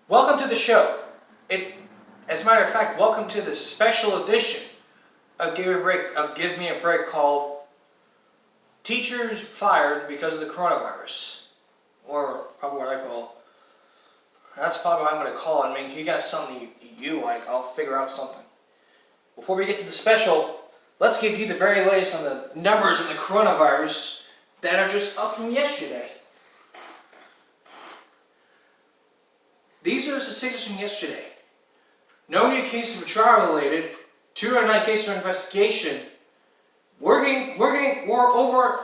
Welcome to the show. As a matter of fact, welcome to the special edition of Give Me a Break called Teachers Fired Because of the Coronavirus. Or probably what I call, that's probably what I'm going to call it. I mean, if you got something you like, I'll figure out something. Before we get to the special, let's give you the very latest on the numbers of the coronavirus that are just up from yesterday. These are the statistics from yesterday. No new cases of trial related, 209 cases of investigation. We're over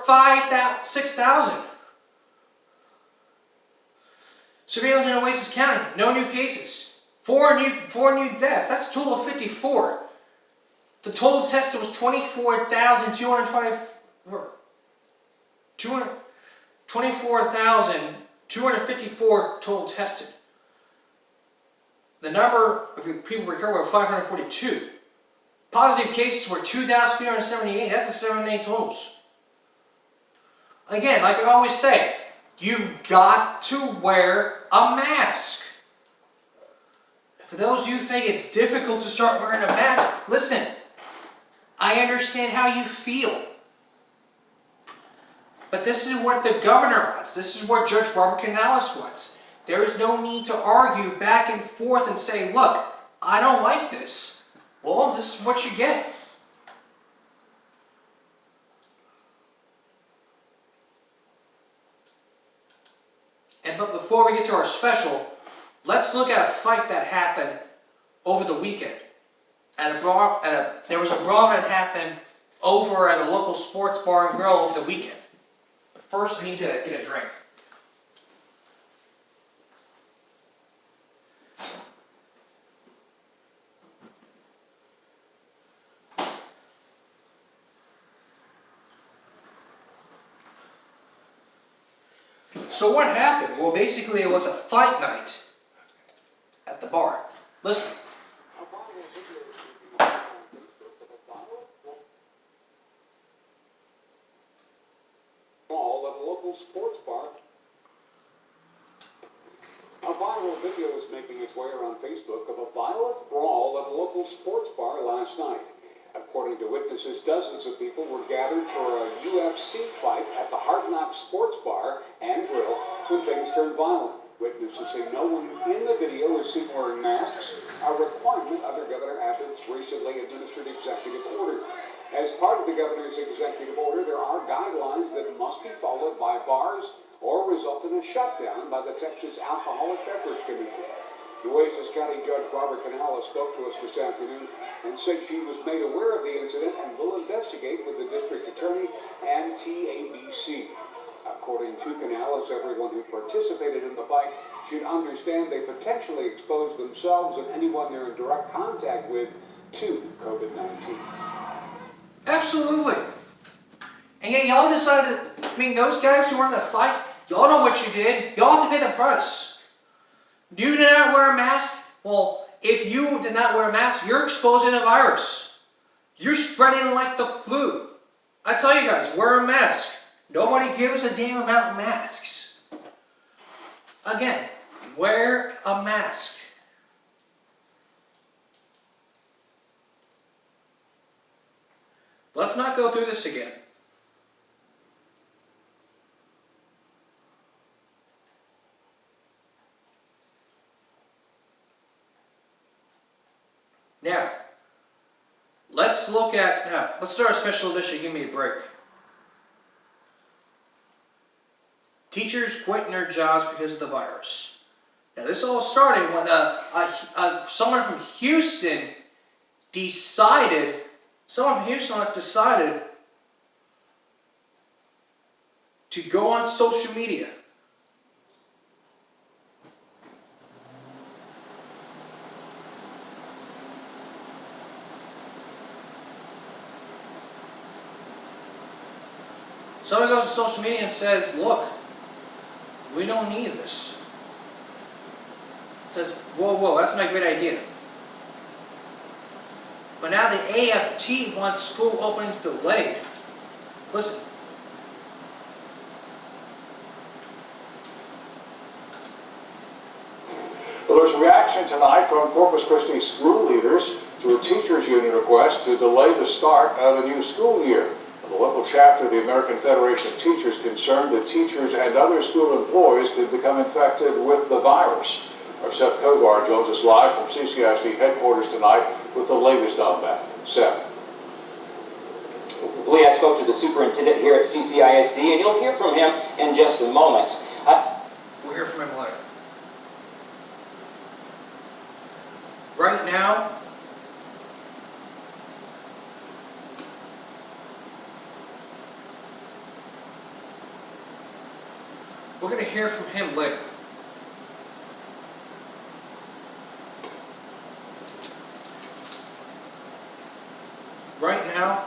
6,000. Surveillance in Oasis County, no new cases. Four new deaths. That's a total of 54. The total tested was 24,254 total tested. The number of people recovered were 542. Positive cases were 2,378. That's the 7 day totals. Again, like I always say, you've got to wear a mask. For those of you who think it's difficult to start wearing a mask, listen, I understand how you feel. But this is what the governor wants. This is what Judge Barbara Canales wants. There is no need to argue back and forth and say, look, I don't like this. Well, this is what you get. But before we get to our special, let's look at a fight that happened over the weekend. There was a brawl that happened over at a local sports bar and grill over the weekend. But first, I need to get a drink. So what happened? Well, basically it was a fight night at the bar. Listen. At a local sports bar. A viral video is making its way around Facebook of a violent brawl at a local sports bar last night. According to witnesses, dozens of people were gathered for a UFC fight at the Hard Knocks Sports Bar and Grill when things turned violent. Witnesses say no one in the video is seen wearing masks, a requirement under Governor Abbott's recently administered executive order. As part of the governor's executive order, there are guidelines that must be followed by bars or result in a shutdown by the Texas Alcoholic Beverage Commission. The Oasis County Judge Barbara Canales spoke to us this afternoon and said she was made aware of the incident and will investigate with the district attorney and TABC. According to Canales, everyone who participated in the fight should understand they potentially exposed themselves and anyone they're in direct contact with to COVID-19. Absolutely. And yet y'all decided, those guys who were in the fight, y'all know what you did. Y'all have to pay the price. You did not wear a mask? Well, if you did not wear a mask, you're exposing a virus. You're spreading like the flu. I tell you guys, wear a mask. Nobody gives a damn about masks. Again, wear a mask. Let's not go through this again. Now, let's start a special edition. Give me a break. Teachers quitting their jobs because of the virus. Now, this all started when someone from Houston decided to go on social media. Someone goes to social media and says, look, we don't need this. Says, whoa, that's not a great idea. But now the AFT wants school openings delayed. Listen. Well, there's reaction tonight from Corpus Christi school leaders to a teachers union request to delay the start of the new school year. The local chapter of the American Federation of Teachers concerned that teachers and other school employees could become infected with the virus. Our Seth Kovar joins us live from CCISD headquarters tonight with the latest on that. Seth. Lee, I spoke to the superintendent here at CCISD, and you'll hear from him in just a moment. We'll hear from him later. Right now, we're going to hear from him later. Right now,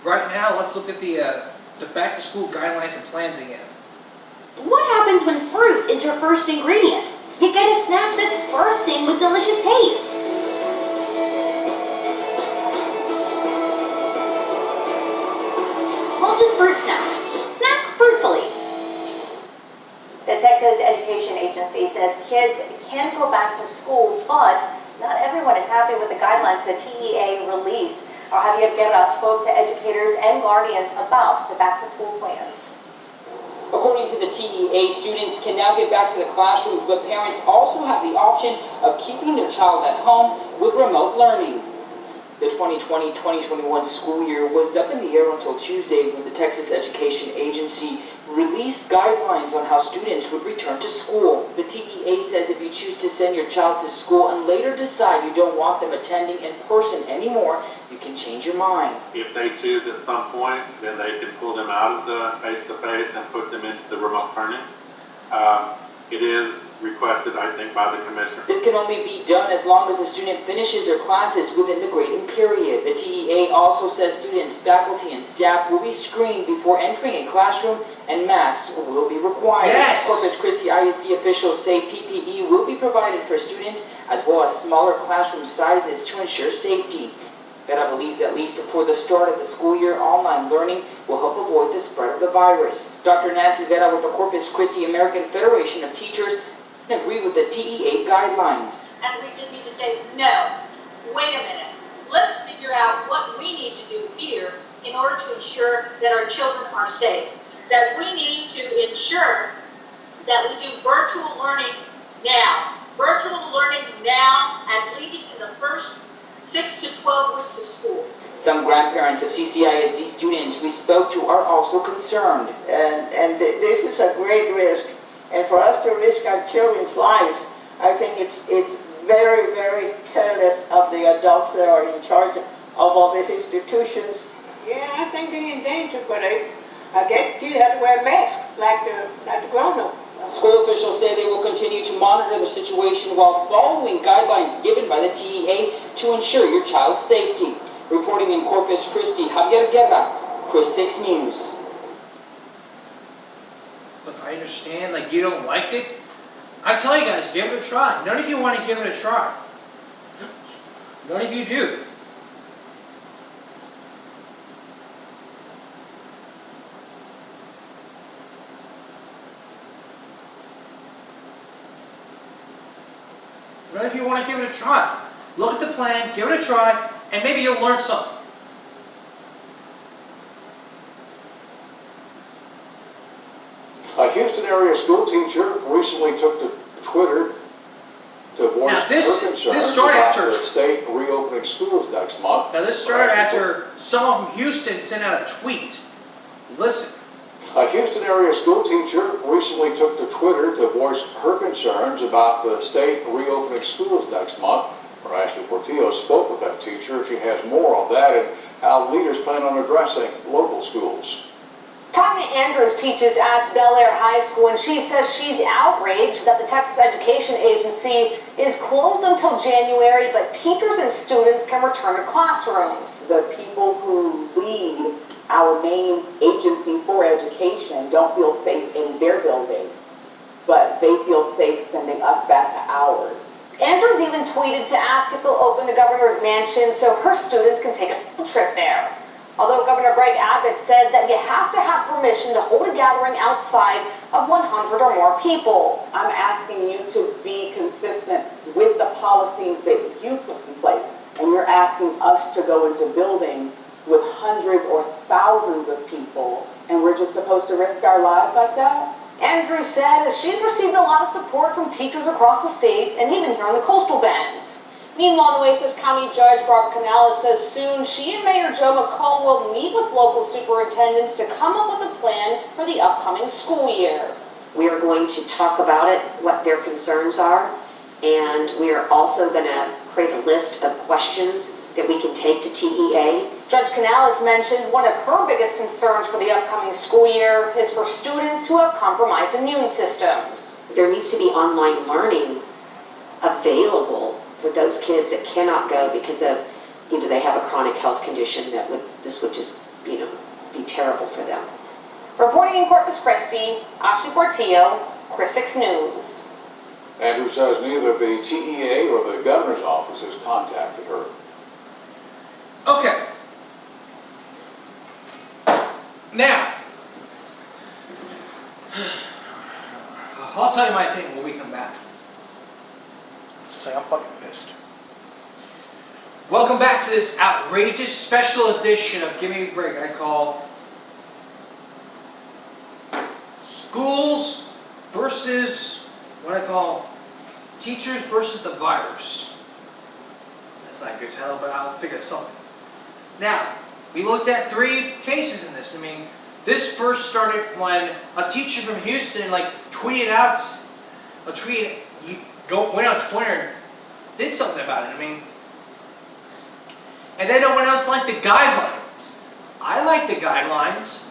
right now, let's look at the back-to-school guidelines and plans again. What happens when fruit is your first ingredient? You get a snack that's bursting with delicious taste. Welch's Fruit Snacks. Snack fruitfully. The Texas Education Agency says kids can go back to school, but not everyone is happy with the guidelines the TEA released. Our Javier Guerra spoke to educators and guardians about the back-to-school plans. According to the TEA, students can now get back to the classrooms, but parents also have the option of keeping their child at home with remote learning. The 2020-2021 school year was up in the air until Tuesday when the Texas Education Agency released guidelines on how students would return to school. The TEA says if you choose to send your child to school and later decide you don't want them attending in person anymore, you can change your mind. If they choose at some point, then they can pull them out of the face-to-face and put them into the remote learning. It is requested, I think, by the commissioner. This can only be done as long as the student finishes their classes within the grading period. The TEA also says students, faculty, and staff will be screened before entering a classroom and masks will be required. Yes! Corpus Christi ISD officials say PPE will be provided for students as well as smaller classroom sizes to ensure safety. Vera believes at least for the start of the school year, online learning will help avoid the spread of the virus. Dr. Nancy Vera with the Corpus Christi American Federation of Teachers agree with the TEA guidelines. And we just need to say, no, wait a minute, let's figure out what we need to do here in order to ensure that our children are safe. That we need to ensure that we do virtual learning now. Virtual learning now, at least in the first 6 to 12 weeks of school. Some grandparents of CCISD students we spoke to are also concerned. And this is a great risk. And for us to risk our children's lives, I think it's very, very careless of the adults that are in charge of all these institutions. Yeah, I think they're in danger, but I guess kids have to wear masks like the grown-ups. School officials say they will continue to monitor the situation while following guidelines given by the TEA to ensure your child's safety. Reporting in Corpus Christi, Javier Guerra, Chris 6 News. Look, I understand, like, you don't like it. I tell you guys, give it a try. None of you want to give it a try. None of you do. None of you want to give it a try. Look at the plan, give it a try, and maybe you'll learn something. A Houston area school teacher recently took to Twitter to voice her concerns about the state reopening schools next month. Now this started after someone from Houston sent out a tweet. Listen. A Houston area school teacher recently took to Twitter to voice her concerns about the state reopening schools next month. Our Ashley Portillo spoke with that teacher. She has more on that and how leaders plan on addressing local schools. Tanya Andrews teaches at Bel Air High School, and she says she's outraged that the Texas Education Agency is closed until January, but teachers and students can return to classrooms. The people who lead our main agency for education don't feel safe in their building, but they feel safe sending us back to ours. Andrews even tweeted to ask if they'll open the governor's mansion so her students can take a field trip there. Although Governor Greg Abbott said that you have to have permission to hold a gathering outside of 100 or more people. I'm asking you to be consistent with the policies that you put in place. And you're asking us to go into buildings with hundreds or thousands of people, and we're just supposed to risk our lives like that? Andrews said she's received a lot of support from teachers across the state and even here in the coastal bends. Meanwhile, Nueces County Judge Barbara Canales says soon she and Mayor Joe McComb will meet with local superintendents to come up with a plan for the upcoming school year. We are going to talk about it, what their concerns are, and we are also going to create a list of questions that we can take to TEA. Judge Canales mentioned one of her biggest concerns for the upcoming school year is for students who have compromised immune systems. There needs to be online learning available for those kids that cannot go because of, they have a chronic health condition that this would just, be terrible for them. Reporting in Corpus Christi, Ashley Portillo, Chris 6 News. Andrews says neither the TEA or the governor's office has contacted her. Okay. Now, I'll tell you my opinion when we come back. I'll tell you, I'm fucking pissed. Welcome back to this outrageous special edition of Give Me a Break I call Schools versus what I call Teachers versus the Virus. That's not a good title, but I'll figure something. Now, we looked at 3 cases in this. This first started when a teacher from Houston tweeted out a tweet, went on Twitter and did something about it. And then no one else liked the guidelines. I like the guidelines.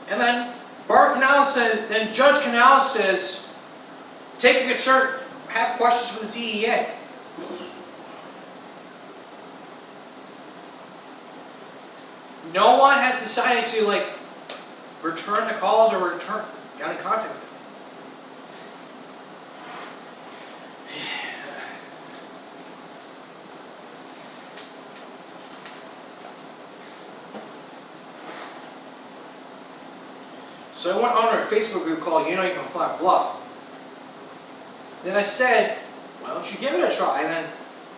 And then Judge Canales says, take a concern, have questions for the TEA. No one has decided to return the calls or got in contact with them. So I went on our Facebook group called You Know You Can Fly a Bluff. Then I said, why don't you give it a try? And then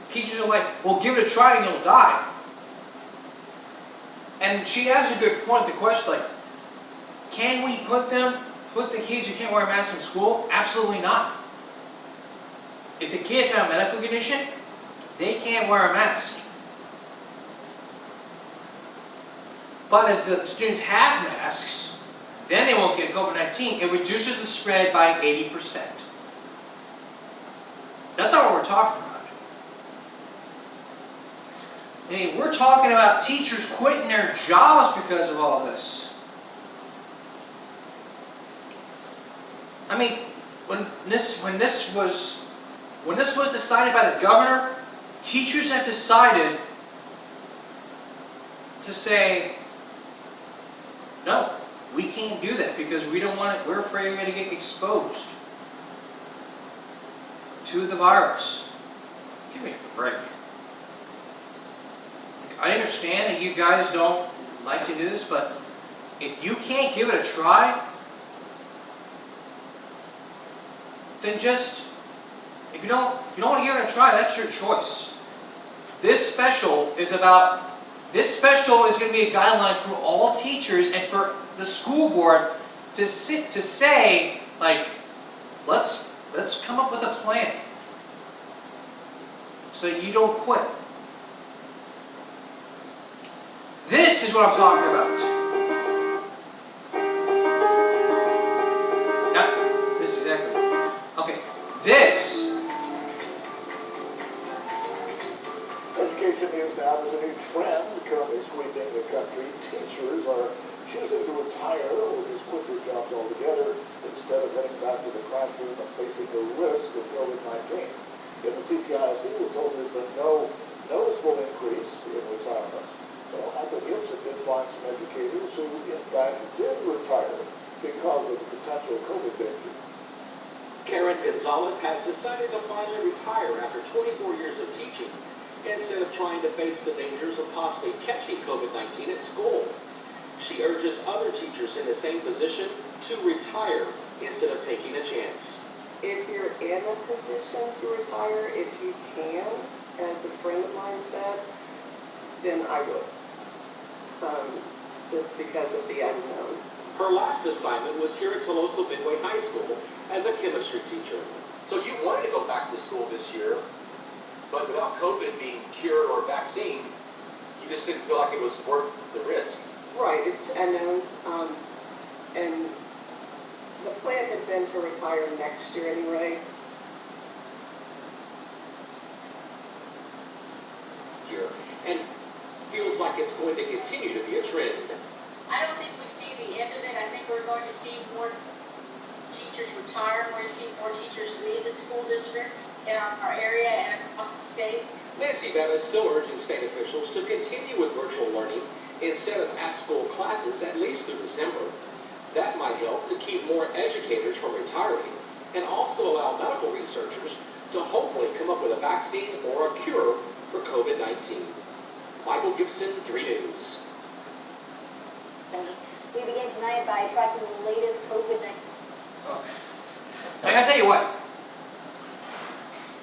teachers are like, well, give it a try and you'll die. And she has a good point. The question, can we put the kids who can't wear a mask in school? Absolutely not. If the kids have a medical condition, they can't wear a mask. But if the students have masks, then they won't get COVID-19. It reduces the spread by 80%. That's not what we're talking about. We're talking about teachers quitting their jobs because of all this. When this was decided by the governor, teachers have decided to say, no, we can't do that because we don't want it. We're afraid we're going to get exposed to the virus. Give me a break. I understand that you guys don't like to do this, but if you can't give it a try, then just, if you don't want to give it a try, that's your choice. This special is going to be a guideline for all teachers and for the school board to say, let's come up with a plan so you don't quit. This is what I'm talking about. Yeah, this is exactly. Okay, this. Education news now. There's a new trend currently sweeping the country. Teachers are choosing to retire or just quit their jobs altogether instead of heading back to the classroom and facing the risk of COVID-19. In the CCISD, we're told there's been no noticeable increase in retirements. Well, Michael Gibson did find some educators who, in fact, did retire because of the potential COVID danger. Karen Gonzalez has decided to finally retire after 24 years of teaching. instead of trying to face the dangers of possibly catching COVID-19 at school. She urges other teachers in the same position to retire instead of taking a chance. If you're in a position to retire, if you can, as a friend of mine said, then I would. Just because of the unknown. Her last assignment was here at Toloso Midway High School as a chemistry teacher. So you wanted to go back to school this year, but without COVID being cured or vaccine, you just didn't feel like it was worth the risk. Right, it's unknowns, and the plan had been to retire next year anyway. Here, and feels like it's going to continue to be a trend. I don't think we've seen the end of it. I think we're going to see more teachers retire. We're going to see more teachers leave the school districts in our area and across the state. Nancy Bennett is still urging state officials to continue with virtual learning instead of at-school classes at least through December. That might help to keep more educators from retiring and also allow medical researchers to hopefully come up with a vaccine or a cure for COVID-19. Michael Gibson, 3 News. We begin tonight by tracking the latest COVID-19. Okay. I gotta tell you what.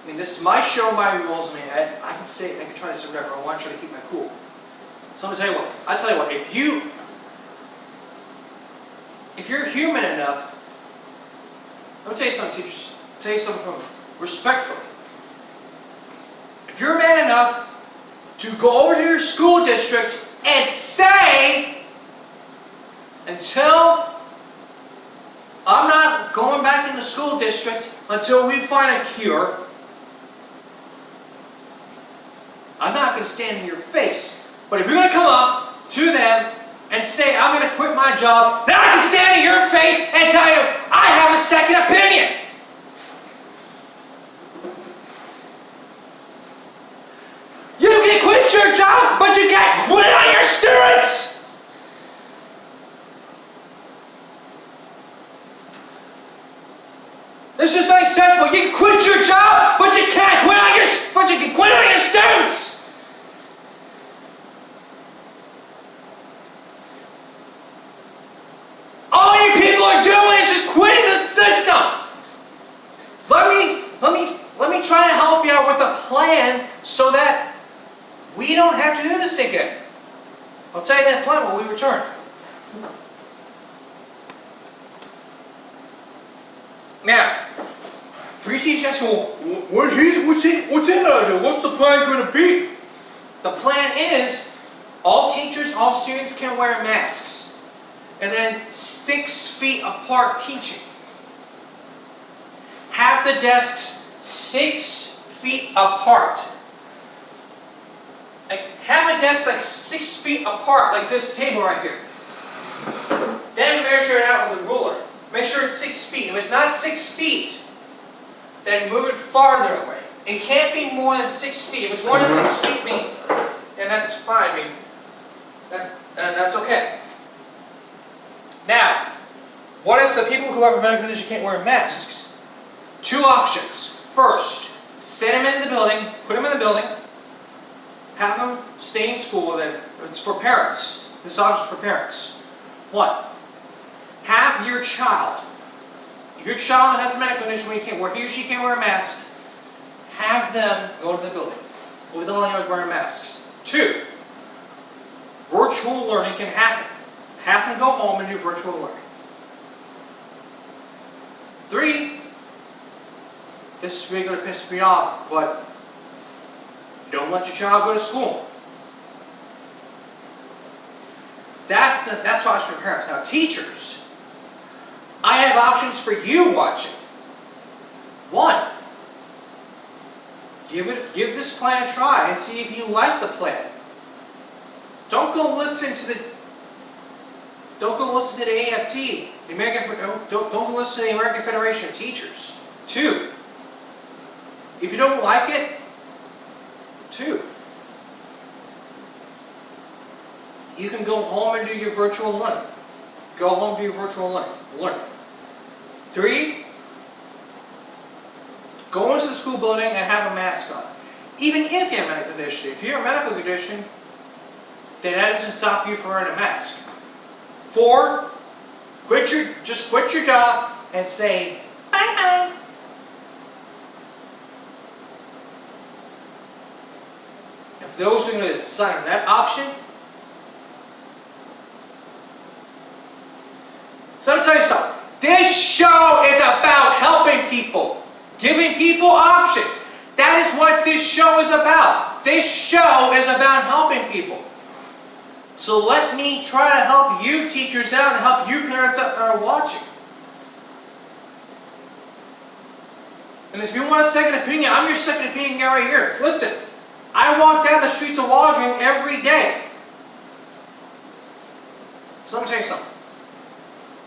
I mean, this is my show, my rules. I mean, I can try to say whatever I want, try to keep my cool. So I'm gonna tell you what. I tell you what. If you're human enough, I'm gonna tell you something, teachers. I'll tell you something from respectfully. If you're man enough to go over to your school district and say, until I'm not going back in the school district until we find a cure, I'm not going to stand in your face. But if you're going to come up to them and say, I'm going to quit my job, then I can stand in your face and tell you, I have a second opinion. You can quit your job, but you can't quit on your students. This just not acceptable. You can quit your job, but you can't quit on your students. All you people are doing is just quitting the system. Let me try to help you out with a plan so that we don't have to do this again. I'll tell you that plan when we return. Now, for you teachers asking, well, what's in there? What's the plan going to be? The plan is all teachers, all students can wear masks. And then 6 feet apart teaching. Have the desks 6 feet apart. Like, have a desk like 6 feet apart, like this table right here. Then measure it out with a ruler. Make sure it's 6 feet. If it's not 6 feet, then move it farther away. It can't be more than 6 feet. If it's more than 6 feet, then that's fine. That's okay. Now, what if the people who have a medical condition can't wear masks? 2 options. First, send them into the building, put them in the building, have them stay in school. Then it's for parents. This option is for parents. 1. Have your child, if your child has a medical condition where he or she can't wear a mask, have them go to the building. We'll be the only ones wearing masks. 2. Virtual learning can happen. Have them go home and do virtual learning. 3. This is really going to piss me off, but don't let your child go to school. That's why it's for parents. Now, teachers, I have options for you watching. 1, give this plan a try and see if you like the plan. Don't go listen to the AFT, the American. Don't listen to the American Federation of Teachers. 2, if you don't like it, 2, you can go home and do your virtual learning. Go home and do your virtual learning. 3, go into the school building and have a mask on. even if you have a medical condition. If you're a medical condition, then that doesn't stop you from wearing a mask. 4, just quit your job and say bye-bye. If those are going to decide on that option, so I'm going to tell you something. This show is about helping people, giving people options. That is what this show is about. This show is about helping people. So let me try to help you teachers out and help you parents out that are watching. And if you want a second opinion, I'm your second opinion guy right here. Listen, I walk down the streets of Waldron every day. So let me tell you something.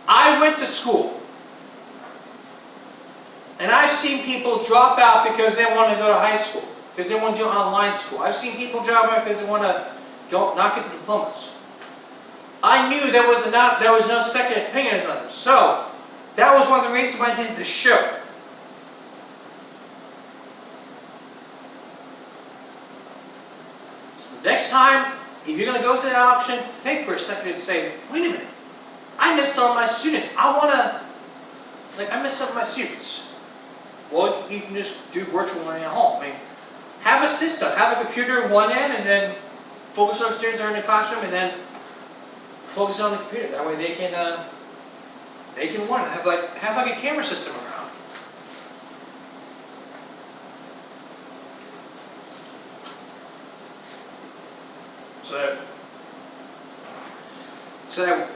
I went to school. And I've seen people drop out because they want to go to high school. Because they want to do online school. I've seen people drop out because they want to not get the diplomas. I knew there was no second opinion on them. So, that was one of the reasons why I did this show. So the next time, if you're going to go to that option, think for a second and say, wait a minute. I miss some of my students. I miss some of my students. Well, you can just do virtual learning at home. I mean, have a system. Have a computer at one end and then focus on students that are in the classroom and then focus on the computer. That way they can learn. Have like a camera system around. So that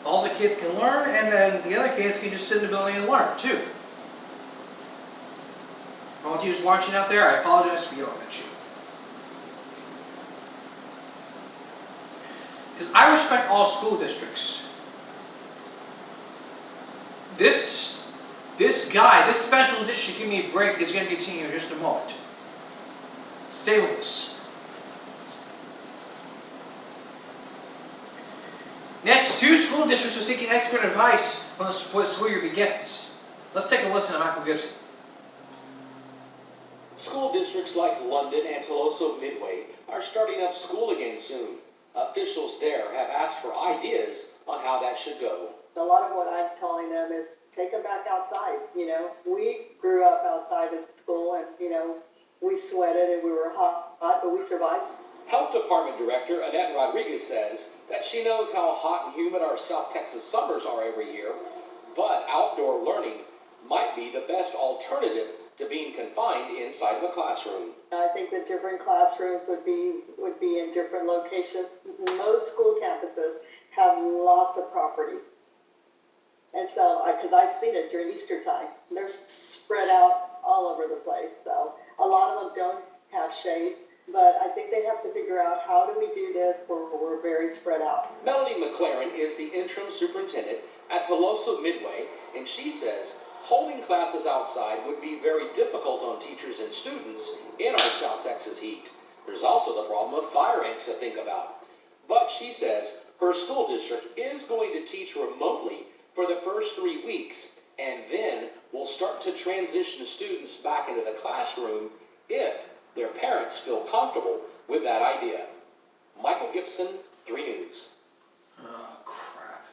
all the kids can learn, and then the other kids can just sit in the building and learn too. All of you who's watching out there, I apologize for yelling at you. Because I respect all school districts. This special edition, Give Me a Break, is going to continue in just a moment. Stay with us. Next, 2 school districts are seeking expert advice when the school year begins. Let's take a listen to Michael Gibson. School districts like London and Toloso Midway are starting up school again soon. Officials there have asked for ideas on how that should go. A lot of what I'm telling them is take them back outside. You know, we grew up outside of school and, you know, we sweated and we were hot, but we survived. Health Department Director Annette Rodriguez says that she knows how hot and humid our South Texas summers are every year, but outdoor learning might be the best alternative to being confined inside of a classroom. I think that different classrooms would be in different locations. Most school campuses have lots of property. And so, because I've seen it during Easter time, they're spread out all over the place. So a lot of them don't have shade, but I think they have to figure out how do we do this where we're very spread out. Melanie McLaren is the interim superintendent at Toloso Midway, and she says holding classes outside would be very difficult on teachers and students in our South Texas heat. There's also the problem of fire ants to think about. But she says her school district is going to teach remotely for the first 3 weeks, and then we'll start to transition students back into the classroom if their parents feel comfortable with that idea. Michael Gibson, 3 News. Oh, crap.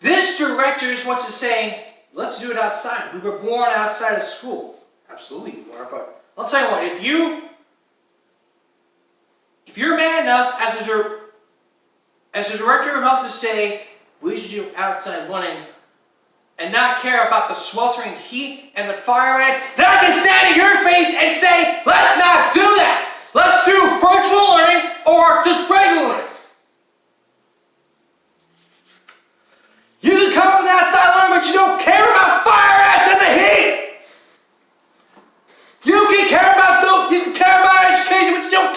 This director just wants to say, let's do it outside. We were born outside of school. Absolutely you are, but I'll tell you what, if you're man enough as a director of health to say, we should do outside learning and not care about the sweltering heat and the fire ants, then I can stand in your face and say, let's not do that. Let's do virtual learning or just regular learning. You can come up with outside learning, but you don't care about fire ants and the heat. You can care about education, but you don't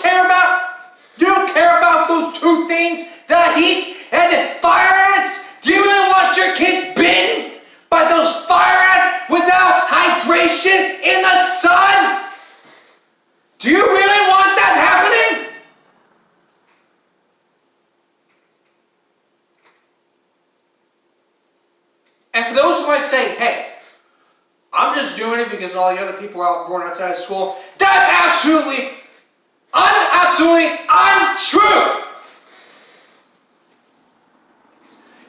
care about those 2 things, the heat and the fire ants. Do you really want your kids bitten by those fire ants without hydration in the sun? Do you really want that happening? And for those who might say, hey, I'm just doing it because all the other people are out born outside of school. That's absolutely untrue.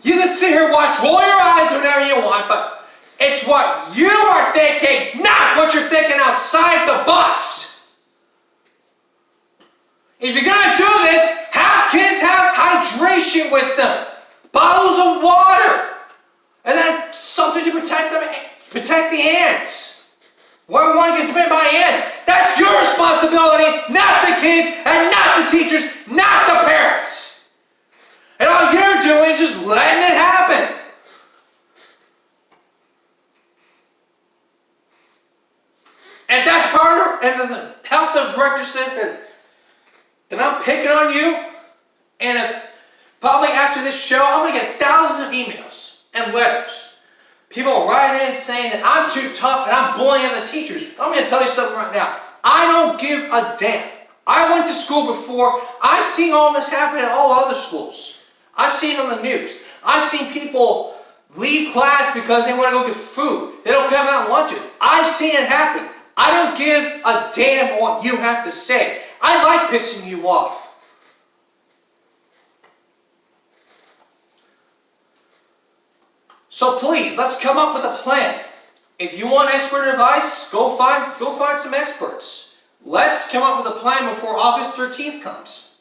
You can sit here, watch, roll your eyes, whatever you want, but it's what you are thinking, not what you're thinking outside the box. If you're gonna do this, have kids have hydration with them, bottles of water, and then something to protect them, protect the ants. When one gets bitten by ants, that's your responsibility, not the kids, and not the teachers, not the parents. And all you're doing is just letting it happen. And that's harder, and the health director said that I'm picking on you, and if probably after this show, I'm going to get thousands of emails and letters. People writing in saying that I'm too tough and I'm bullying the teachers. I'm going to tell you something right now. I don't give a damn. I went to school before. I've seen all this happen in all other schools. I've seen it on the news. I've seen people leave class because they want to go get food. They don't come out and lunch it. I've seen it happen. I don't give a damn what you have to say. I like pissing you off. So please, let's come up with a plan. If you want expert advice, go find some experts. Let's come up with a plan before August 13th comes.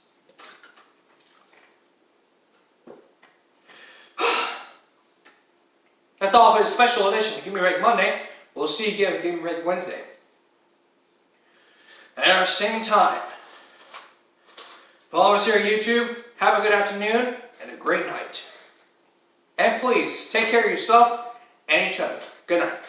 That's all for this special edition of Give Me a Break Monday. We'll see you again at Give Me a Break Wednesday. At our same time. Follow us here on YouTube. Have a good afternoon and a great night. And please, take care of yourself and each other. Good night.